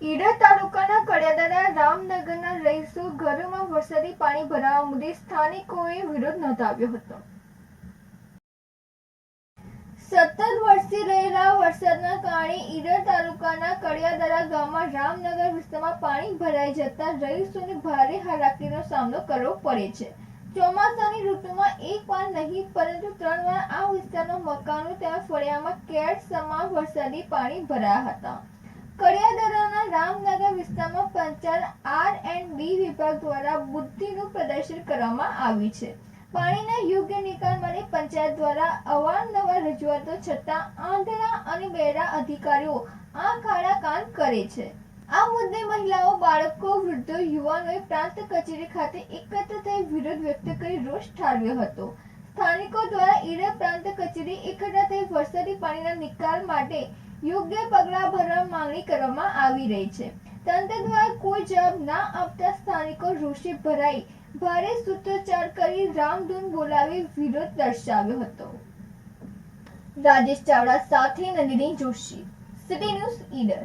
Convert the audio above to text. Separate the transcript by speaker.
Speaker 1: ઈડર તાલુકાના કડિયાદરા રામનગરના રહીશો ઘરોમાં વરસાદી પાણી ભરાવા મુદ્દે સ્થાનિકોએ વિરોધ નોંધાવ્યો હતો। સતત વરસી રહેલા વરસાદના કારણે ઈડર તાલુકાના કડિયાદરા ગામમાં રામનગર વિસ્તારમાં પાણી ભરાઈ જતા રહીશોને ભારે હાલાકીનો સામનો કરવો પડે છે। ચોમાસાની ઋતુમાં એક વાર નહીં પરંતુ 3 વાર આ વિસ્તારના મકાનો તેમજ ફળિયામાં કેડ સમાન વરસાદી પાણી ભરાયા હતા। કડિયાદરાના રામનગર વિસ્તારમાં પંચાયત R&B વિભાગ દ્વારા બુદ્ધિનું પ્રદર્શન કરવામાં આવ્યું છે। પાણીના યોગ્ય નિકાલ માટે પંચાયત દ્વારા અવારનવાર રજૂઆતો છતાં આંધળા અને બહેરા અધિકારીઓ આંખ આડા કાન કરે છે। આ મુદ્દે મહિલાઓ, બાળકો, વૃદ્ધો, યુવાનોએ પ્રાંત કચેરી ખાતે એકત્ર થઈ વિરોધ વ્યક્ત કરી રોષ ઠાલવ્યો હતો। સ્થાનિકો દ્વારા ઈડર પ્રાંત કચેરી એકઠા થઈ વરસાદી પાણીના નિકાલ માટે યોગ્ય પગલાં ભરવા માંગણી કરવામાં આવી રહી છે। તંત્ર દ્વારા કોઈ જવાબ ના આપતા સ્થાનિકો રોષે ભરાઈ ભારે સૂત્રોચ્ચાર કરી રામધૂન બોલાવી વિરોધ દર્શાવ્યો હતો। રાજેશ ચાવડા સાથે નંદિની જોશી, સિટી ન્યૂઝ ઈડર।